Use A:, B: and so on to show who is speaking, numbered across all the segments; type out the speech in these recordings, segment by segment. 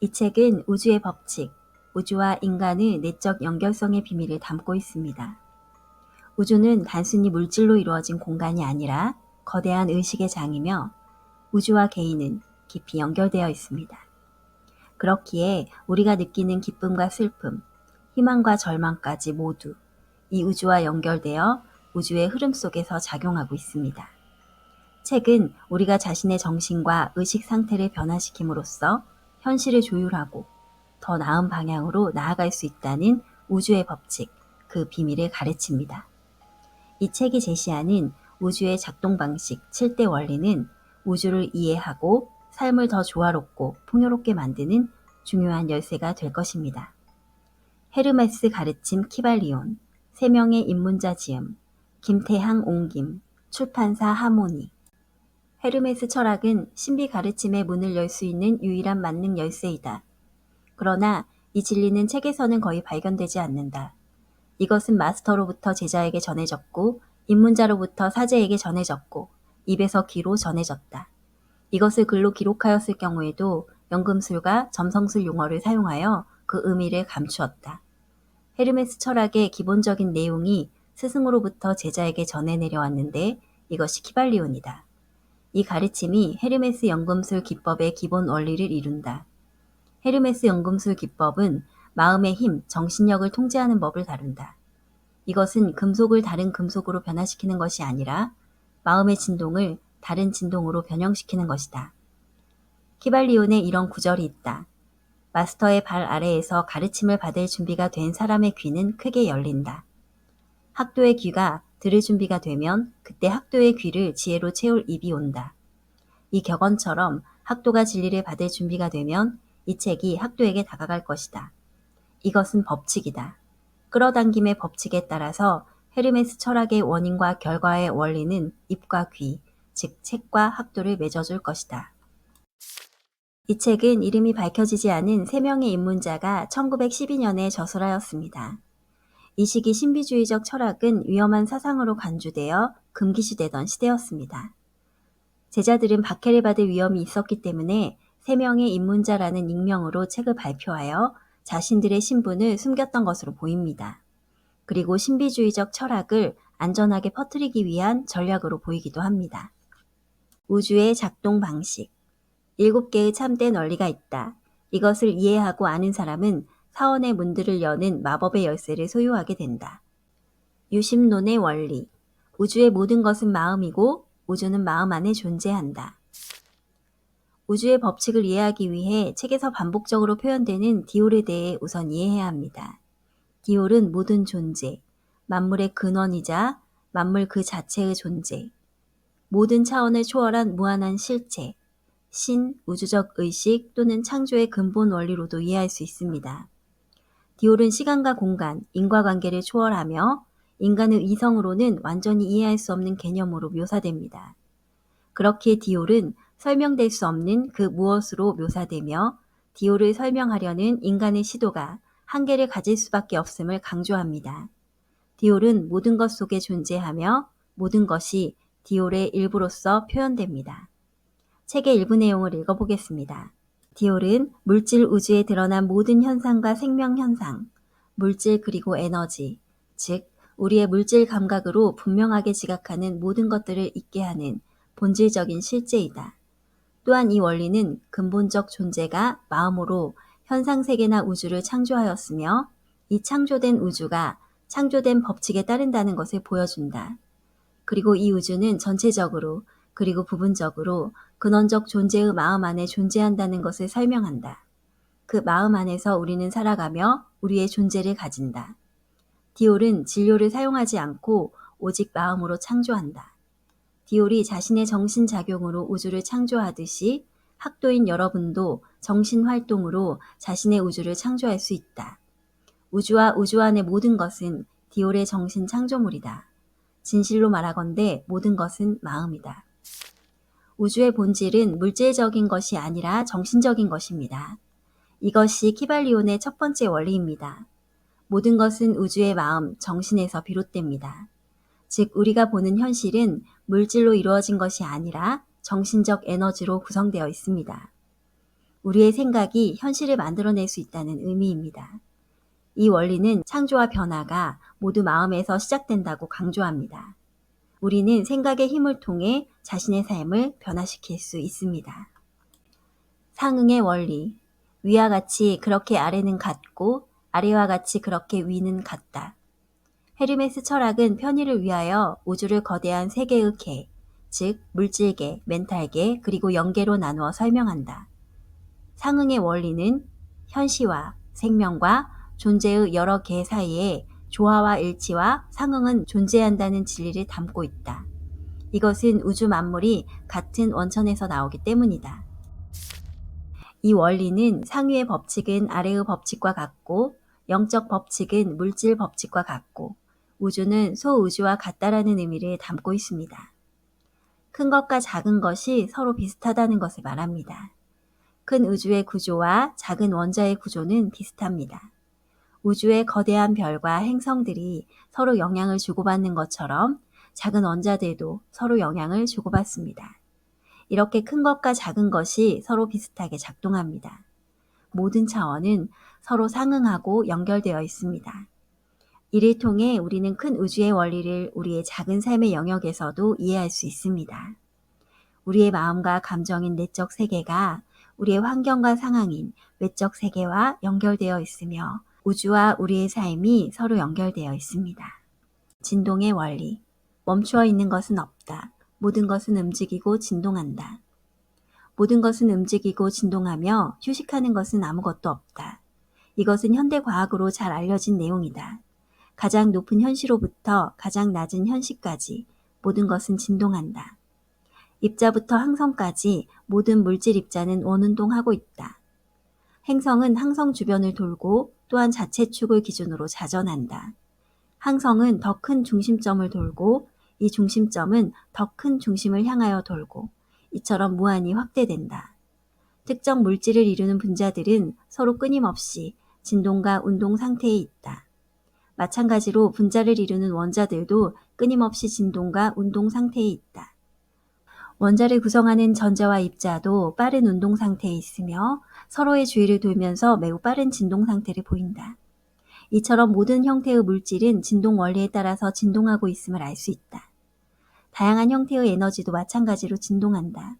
A: 이 책은 우주의 법칙, 우주와 인간의 내적 연결성의 비밀을 담고 있습니다. 우주는 단순히 물질로 이루어진 공간이 아니라 거대한 의식의 장이며 우주와 개인은 깊이 연결되어 있습니다. 그렇기에 우리가 느끼는 기쁨과 슬픔, 희망과 절망까지 모두 이 우주와 연결되어 우주의 흐름 속에서 작용하고 있습니다. 책은 우리가 자신의 정신과 의식 상태를 변화시킴으로써 현실을 조율하고 더 나은 방향으로 나아갈 수 있다는 우주의 법칙, 그 비밀을 가르칩니다. 이 책이 제시하는 우주의 작동 방식 7대 원리는 우주를 이해하고 삶을 더 조화롭고 풍요롭게 만드는 중요한 열쇠가 될 것입니다. 헤르메스 가르침 키발리온, 3명의 입문자 지음, 김태항 옹김, 출판사 하모니. 헤르메스 철학은 신비 가르침의 문을 열 수 있는 유일한 만능 열쇠이다. 그러나 이 진리는 책에서는 거의 발견되지 않는다. 이것은 마스터로부터 제자에게 전해졌고 입문자로부터 사제에게 전해졌고 입에서 귀로 전해졌다. 이것을 글로 기록하였을 경우에도 연금술과 점성술 용어를 사용하여 그 의미를 감추었다. 헤르메스 철학의 기본적인 내용이 스승으로부터 제자에게 전해 내려왔는데 이것이 키발리온이다. 이 가르침이 헤르메스 연금술 기법의 기본 원리를 이룬다. 헤르메스 연금술 기법은 마음의 힘, 정신력을 통제하는 법을 다룬다. 이것은 금속을 다른 금속으로 변화시키는 것이 아니라 마음의 진동을 다른 진동으로 변형시키는 것이다. 키발리온에 이런 구절이 있다. 마스터의 발 아래에서 가르침을 받을 준비가 된 사람의 귀는 크게 열린다. 학도의 귀가 들을 준비가 되면 그때 학도의 귀를 지혜로 채울 입이 온다. 이 격언처럼 학도가 진리를 받을 준비가 되면 이 책이 학도에게 다가갈 것이다. 이것은 법칙이다. 끌어당김의 법칙에 따라서 헤르메스 철학의 원인과 결과의 원리는 입과 귀, 즉 책과 학도를 맺어줄 것이다. 이 책은 이름이 밝혀지지 않은 3명의 입문자가 1912년에 저술하였습니다. 이 시기 신비주의적 철학은 위험한 사상으로 간주되어 금기시되던 시대였습니다. 제자들은 박해를 받을 위험이 있었기 때문에 3명의 입문자라는 익명으로 책을 발표하여 자신들의 신분을 숨겼던 것으로 보입니다. 그리고 신비주의적 철학을 안전하게 퍼뜨리기 위한 전략으로 보이기도 합니다. 우주의 작동 방식. 7개의 참된 원리가 있다. 이것을 이해하고 아는 사람은 사원의 문들을 여는 마법의 열쇠를 소유하게 된다. 유심론의 원리. 우주의 모든 것은 마음이고 우주는 마음 안에 존재한다. 우주의 법칙을 이해하기 위해 책에서 반복적으로 표현되는 디올에 대해 우선 이해해야 합니다. 디올은 모든 존재, 만물의 근원이자 만물 그 자체의 존재, 모든 차원을 초월한 무한한 실체, 신, 우주적 의식 또는 창조의 근본 원리로도 이해할 수 있습니다. 디올은 시간과 공간, 인과관계를 초월하며 인간의 이성으로는 완전히 이해할 수 없는 개념으로 묘사됩니다. 그렇기에 디올은 설명될 수 없는 그 무엇으로 묘사되며 디올을 설명하려는 인간의 시도가 한계를 가질 수밖에 없음을 강조합니다. 디올은 모든 것 속에 존재하며 모든 것이 디올의 일부로서 표현됩니다. 책의 일부 내용을 읽어보겠습니다. 디올은 물질 우주에 드러난 모든 현상과 생명 현상, 물질 그리고 에너지, 즉 우리의 물질 감각으로 분명하게 지각하는 모든 것들을 있게 하는 본질적인 실제이다. 또한 이 원리는 근본적 존재가 마음으로 현상세계나 우주를 창조하였으며 이 창조된 우주가 창조된 법칙에 따른다는 것을 보여준다. 그리고 이 우주는 전체적으로 그리고 부분적으로 근원적 존재의 마음 안에 존재한다는 것을 설명한다. 그 마음 안에서 우리는 살아가며 우리의 존재를 가진다. 디올은 진료를 사용하지 않고 오직 마음으로 창조한다. 디올이 자신의 정신작용으로 우주를 창조하듯이 학도인 여러분도 정신활동으로 자신의 우주를 창조할 수 있다. 우주와 우주 안의 모든 것은 디올의 정신 창조물이다. 진실로 말하건대 모든 것은 마음이다. 우주의 본질은 물질적인 것이 아니라 정신적인 것입니다. 이것이 키발리온의 첫 번째 원리입니다. 모든 것은 우주의 마음, 정신에서 비롯됩니다. 즉 우리가 보는 현실은 물질로 이루어진 것이 아니라 정신적 에너지로 구성되어 있습니다. 우리의 생각이 현실을 만들어낼 수 있다는 의미입니다. 이 원리는 창조와 변화가 모두 마음에서 시작된다고 강조합니다. 우리는 생각의 힘을 통해 자신의 삶을 변화시킬 수 있습니다. 상응의 원리. 위와 같이 그렇게 아래는 같고 아래와 같이 그렇게 위는 같다. 헤르메스 철학은 편의를 위하여 우주를 거대한 세 개의 개, 즉 물질계, 멘탈계, 그리고 영계로 나누어 설명한다. 상응의 원리는 현시와 생명과 존재의 여러 개 사이에 조화와 일치와 상응은 존재한다는 진리를 담고 있다. 이것은 우주 만물이 같은 원천에서 나오기 때문이다. 이 원리는 상위의 법칙은 아래의 법칙과 같고 영적 법칙은 물질 법칙과 같고 우주는 소우주와 같다라는 의미를 담고 있습니다. 큰 것과 작은 것이 서로 비슷하다는 것을 말합니다. 큰 우주의 구조와 작은 원자의 구조는 비슷합니다. 우주의 거대한 별과 행성들이 서로 영향을 주고받는 것처럼 작은 원자들도 서로 영향을 주고받습니다. 이렇게 큰 것과 작은 것이 서로 비슷하게 작동합니다. 모든 차원은 서로 상응하고 연결되어 있습니다. 이를 통해 우리는 큰 우주의 원리를 우리의 작은 삶의 영역에서도 이해할 수 있습니다. 우리의 마음과 감정인 내적 세계가 우리의 환경과 상황인 외적 세계와 연결되어 있으며 우주와 우리의 삶이 서로 연결되어 있습니다. 진동의 원리. 멈추어 있는 것은 없다. 모든 것은 움직이고 진동한다. 모든 것은 움직이고 진동하며 휴식하는 것은 아무것도 없다. 이것은 현대과학으로 잘 알려진 내용이다. 가장 높은 현시로부터 가장 낮은 현시까지 모든 것은 진동한다. 입자부터 항성까지 모든 물질 입자는 원운동하고 있다. 행성은 항성 주변을 돌고 또한 자체축을 기준으로 자전한다. 항성은 더 큰 중심점을 돌고 이 중심점은 더 큰 중심을 향하여 돌고 이처럼 무한히 확대된다. 특정 물질을 이루는 분자들은 서로 끊임없이 진동과 운동 상태에 있다. 마찬가지로 분자를 이루는 원자들도 끊임없이 진동과 운동 상태에 있다. 원자를 구성하는 전자와 입자도 빠른 운동 상태에 있으며 서로의 주위를 돌면서 매우 빠른 진동 상태를 보인다. 이처럼 모든 형태의 물질은 진동 원리에 따라서 진동하고 있음을 알 수 있다. 다양한 형태의 에너지도 마찬가지로 진동한다.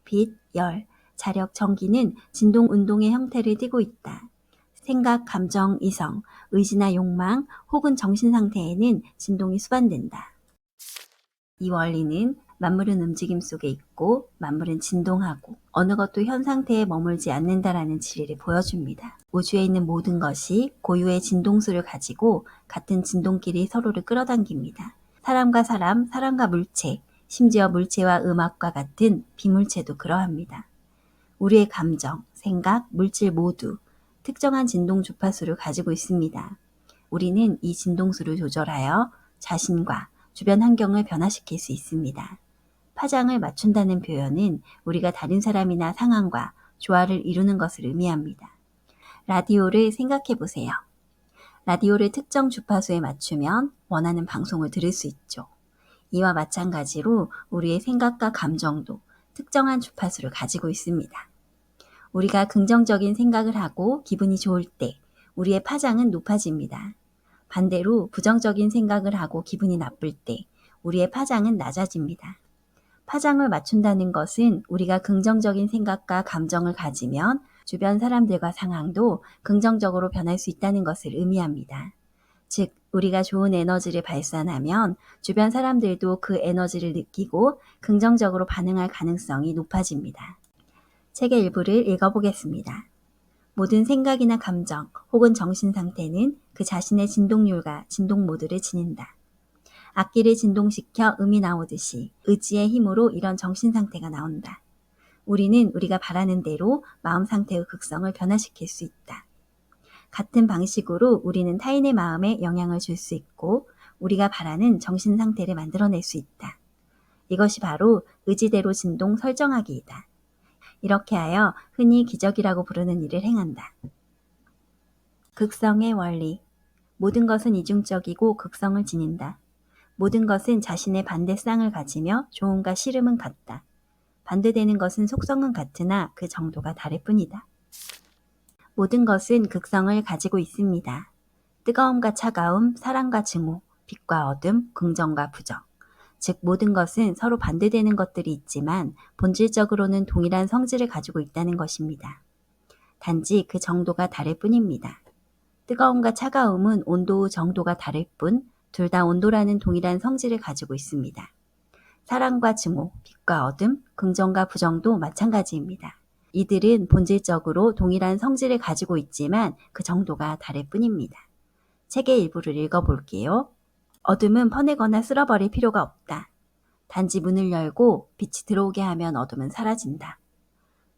A: 빛, 열, 자력, 전기는 진동 운동의 형태를 띠고 있다. 생각, 감정, 이성, 의지나 욕망 혹은 정신 상태에는 진동이 수반된다. 이 원리는 만물은 움직임 속에 있고 만물은 진동하고 어느 것도 현 상태에 머물지 않는다라는 진리를 보여줍니다. 우주에 있는 모든 것이 고유의 진동수를 가지고 같은 진동끼리 서로를 끌어당깁니다. 사람과 사람, 사람과 물체, 심지어 물체와 음악과 같은 비물체도 그러합니다. 우리의 감정, 생각, 물질 모두 특정한 진동 주파수를 가지고 있습니다. 우리는 이 진동수를 조절하여 자신과 주변 환경을 변화시킬 수 있습니다. 파장을 맞춘다는 표현은 우리가 다른 사람이나 상황과 조화를 이루는 것을 의미합니다. 라디오를 생각해 보세요. 라디오를 특정 주파수에 맞추면 원하는 방송을 들을 수 있죠. 이와 마찬가지로 우리의 생각과 감정도 특정한 주파수를 가지고 있습니다. 우리가 긍정적인 생각을 하고 기분이 좋을 때 우리의 파장은 높아집니다. 반대로 부정적인 생각을 하고 기분이 나쁠 때 우리의 파장은 낮아집니다. 파장을 맞춘다는 것은 우리가 긍정적인 생각과 감정을 가지면 주변 사람들과 상황도 긍정적으로 변할 수 있다는 것을 의미합니다. 즉, 우리가 좋은 에너지를 발산하면 주변 사람들도 그 에너지를 느끼고 긍정적으로 반응할 가능성이 높아집니다. 책의 일부를 읽어보겠습니다. 모든 생각이나 감정 혹은 정신 상태는 그 자신의 진동률과 진동 모드를 지닌다. 악기를 진동시켜 음이 나오듯이 의지의 힘으로 이런 정신 상태가 나온다. 우리는 우리가 바라는 대로 마음 상태의 극성을 변화시킬 수 있다. 같은 방식으로 우리는 타인의 마음에 영향을 줄 수 있고 우리가 바라는 정신 상태를 만들어낼 수 있다. 이것이 바로 의지대로 진동 설정하기이다. 이렇게 하여 흔히 기적이라고 부르는 일을 행한다. 극성의 원리. 모든 것은 이중적이고 극성을 지닌다. 모든 것은 자신의 반대쌍을 가지며 좋음과 싫음은 같다. 반대되는 것은 속성은 같으나 그 정도가 다를 뿐이다. 모든 것은 극성을 가지고 있습니다. 뜨거움과 차가움, 사랑과 증오, 빛과 어둠, 긍정과 부정. 즉 모든 것은 서로 반대되는 것들이 있지만 본질적으로는 동일한 성질을 가지고 있다는 것입니다. 단지 그 정도가 다를 뿐입니다. 뜨거움과 차가움은 온도 정도가 다를 뿐 둘 다 온도라는 동일한 성질을 가지고 있습니다. 사랑과 증오, 빛과 어둠, 긍정과 부정도 마찬가지입니다. 이들은 본질적으로 동일한 성질을 가지고 있지만 그 정도가 다를 뿐입니다. 책의 일부를 읽어볼게요. 어둠은 퍼내거나 쓸어버릴 필요가 없다. 단지 문을 열고 빛이 들어오게 하면 어둠은 사라진다.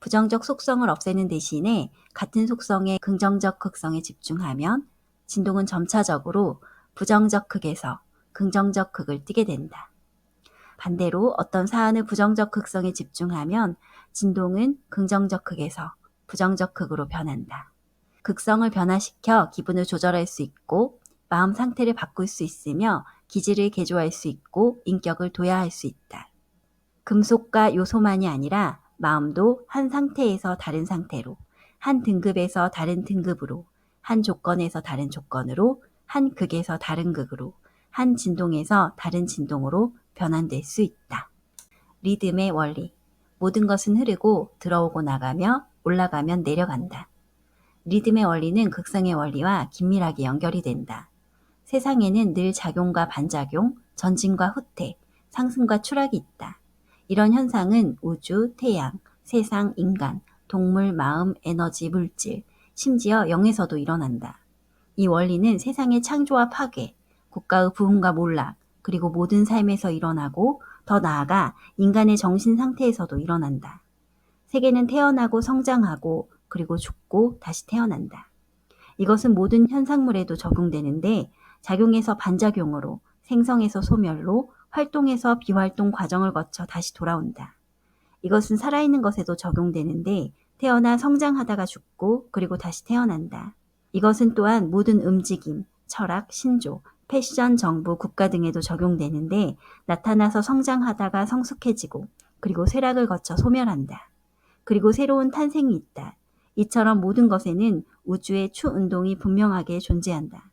A: 부정적 속성을 없애는 대신에 같은 속성의 긍정적 극성에 집중하면 진동은 점차적으로 부정적 극에서 긍정적 극을 띠게 된다. 반대로 어떤 사안의 부정적 극성에 집중하면 진동은 긍정적 극에서 부정적 극으로 변한다. 극성을 변화시켜 기분을 조절할 수 있고 마음 상태를 바꿀 수 있으며 기질을 개조할 수 있고 인격을 도야할 수 있다. 금속과 요소만이 아니라 마음도 한 상태에서 다른 상태로, 한 등급에서 다른 등급으로, 한 조건에서 다른 조건으로, 한 극에서 다른 극으로, 한 진동에서 다른 진동으로 변환될 수 있다. 리듬의 원리. 모든 것은 흐르고 들어오고 나가며 올라가면 내려간다. 리듬의 원리는 극성의 원리와 긴밀하게 연결이 된다. 세상에는 늘 작용과 반작용, 전진과 후퇴, 상승과 추락이 있다. 이런 현상은 우주, 태양, 세상, 인간, 동물, 마음, 에너지, 물질, 심지어 영에서도 일어난다. 이 원리는 세상의 창조와 파괴, 국가의 부흥과 몰락, 그리고 모든 삶에서 일어나고 더 나아가 인간의 정신 상태에서도 일어난다. 세계는 태어나고 성장하고 그리고 죽고 다시 태어난다. 이것은 모든 현상물에도 적용되는데 작용에서 반작용으로, 생성에서 소멸로, 활동에서 비활동 과정을 거쳐 다시 돌아온다. 이것은 살아있는 것에도 적용되는데 태어나 성장하다가 죽고 그리고 다시 태어난다. 이것은 또한 모든 움직임, 철학, 신조, 패션, 정부, 국가 등에도 적용되는데 나타나서 성장하다가 성숙해지고 그리고 쇠락을 거쳐 소멸한다. 그리고 새로운 탄생이 있다. 이처럼 모든 것에는 우주의 추운동이 분명하게 존재한다.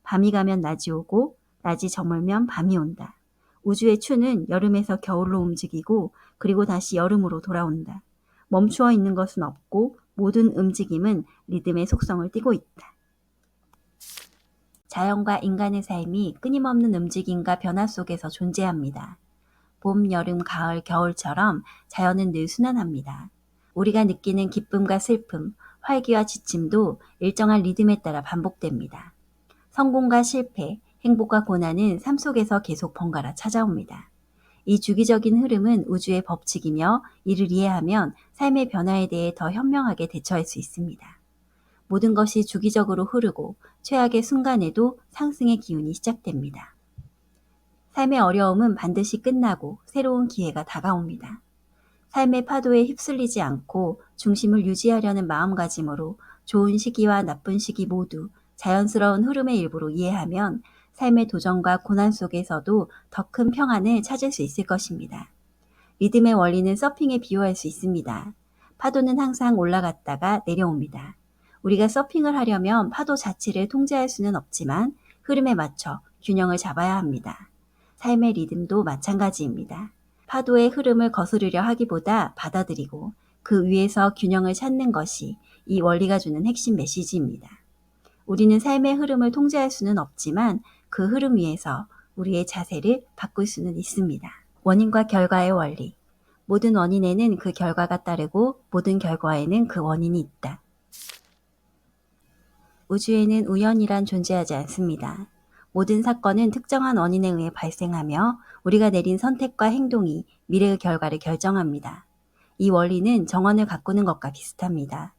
A: 밤이 가면 낮이 오고 낮이 저물면 밤이 온다. 우주의 추는 여름에서 겨울로 움직이고 그리고 다시 여름으로 돌아온다. 멈추어 있는 것은 없고 모든 움직임은 리듬의 속성을 띠고 있다. 자연과 인간의 삶이 끊임없는 움직임과 변화 속에서 존재합니다. 봄, 여름, 가을, 겨울처럼 자연은 늘 순환합니다. 우리가 느끼는 기쁨과 슬픔, 활기와 지침도 일정한 리듬에 따라 반복됩니다. 성공과 실패, 행복과 고난은 삶 속에서 계속 번갈아 찾아옵니다. 이 주기적인 흐름은 우주의 법칙이며 이를 이해하면 삶의 변화에 대해 더 현명하게 대처할 수 있습니다. 모든 것이 주기적으로 흐르고 최악의 순간에도 상승의 기운이 시작됩니다. 삶의 어려움은 반드시 끝나고 새로운 기회가 다가옵니다. 삶의 파도에 휩쓸리지 않고 중심을 유지하려는 마음가짐으로 좋은 시기와 나쁜 시기 모두 자연스러운 흐름의 일부로 이해하면 삶의 도전과 고난 속에서도 더 큰 평안을 찾을 수 있을 것입니다. 리듬의 원리는 서핑에 비유할 수 있습니다. 파도는 항상 올라갔다가 내려옵니다. 우리가 서핑을 하려면 파도 자체를 통제할 수는 없지만 흐름에 맞춰 균형을 잡아야 합니다. 삶의 리듬도 마찬가지입니다. 파도의 흐름을 거스르려 하기보다 받아들이고 그 위에서 균형을 찾는 것이 이 원리가 주는 핵심 메시지입니다. 우리는 삶의 흐름을 통제할 수는 없지만 그 흐름 위에서 우리의 자세를 바꿀 수는 있습니다. 원인과 결과의 원리. 모든 원인에는 그 결과가 따르고 모든 결과에는 그 원인이 있다. 우주에는 우연이란 존재하지 않습니다. 모든 사건은 특정한 원인에 의해 발생하며 우리가 내린 선택과 행동이 미래의 결과를 결정합니다. 이 원리는 정원을 가꾸는 것과 비슷합니다.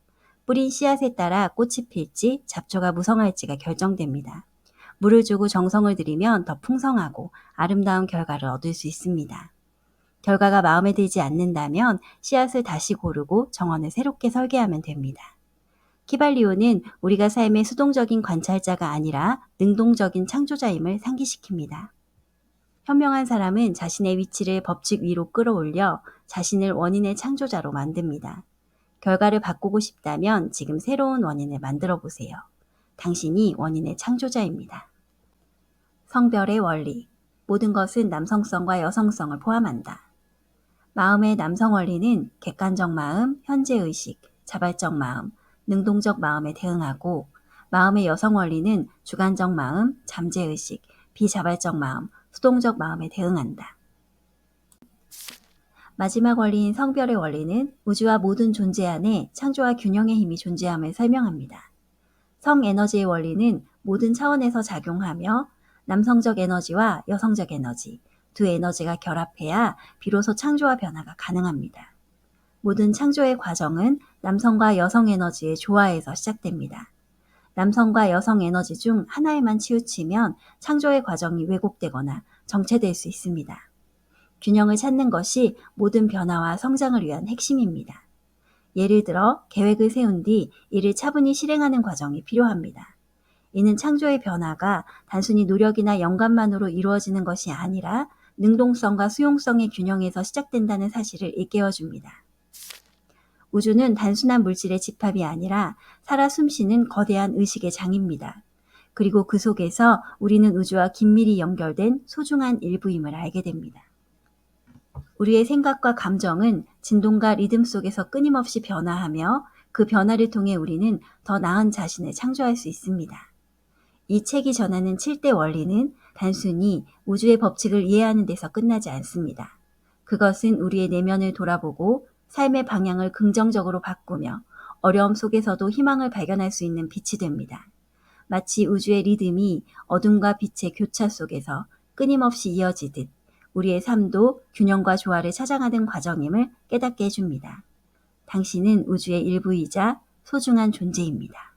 A: 뿌린 씨앗에 따라 꽃이 필지 잡초가 무성할지가 결정됩니다. 물을 주고 정성을 들이면 더 풍성하고 아름다운 결과를 얻을 수 있습니다. 결과가 마음에 들지 않는다면 씨앗을 다시 고르고 정원을 새롭게 설계하면 됩니다. 키발리오는 우리가 삶의 수동적인 관찰자가 아니라 능동적인 창조자임을 상기시킵니다. 현명한 사람은 자신의 위치를 법칙 위로 끌어올려 자신을 원인의 창조자로 만듭니다. 결과를 바꾸고 싶다면 지금 새로운 원인을 만들어 보세요. 당신이 원인의 창조자입니다. 성별의 원리. 모든 것은 남성성과 여성성을 포함한다. 마음의 남성 원리는 객관적 마음, 현재의식, 자발적 마음, 능동적 마음에 대응하고, 마음의 여성 원리는 주관적 마음, 잠재의식, 비자발적 마음, 수동적 마음에 대응한다. 마지막 원리인 성별의 원리는 우주와 모든 존재 안에 창조와 균형의 힘이 존재함을 설명합니다. 성에너지의 원리는 모든 차원에서 작용하며 남성적 에너지와 여성적 에너지, 두 에너지가 결합해야 비로소 창조와 변화가 가능합니다. 모든 창조의 과정은 남성과 여성 에너지의 조화에서 시작됩니다. 남성과 여성 에너지 중 하나에만 치우치면 창조의 과정이 왜곡되거나 정체될 수 있습니다. 균형을 찾는 것이 모든 변화와 성장을 위한 핵심입니다. 예를 들어 계획을 세운 뒤 이를 차분히 실행하는 과정이 필요합니다. 이는 창조의 변화가 단순히 노력이나 영감만으로 이루어지는 것이 아니라 능동성과 수용성의 균형에서 시작된다는 사실을 일깨워줍니다. 우주는 단순한 물질의 집합이 아니라 살아 숨쉬는 거대한 의식의 장입니다. 그리고 그 속에서 우리는 우주와 긴밀히 연결된 소중한 일부임을 알게 됩니다. 우리의 생각과 감정은 진동과 리듬 속에서 끊임없이 변화하며 그 변화를 통해 우리는 더 나은 자신을 창조할 수 있습니다. 이 책이 전하는 7대 원리는 단순히 우주의 법칙을 이해하는 데서 끝나지 않습니다. 그것은 우리의 내면을 돌아보고 삶의 방향을 긍정적으로 바꾸며 어려움 속에서도 희망을 발견할 수 있는 빛이 됩니다. 마치 우주의 리듬이 어둠과 빛의 교차 속에서 끊임없이 이어지듯 우리의 삶도 균형과 조화를 찾아가는 과정임을 깨닫게 해줍니다. 당신은 우주의 일부이자 소중한 존재입니다.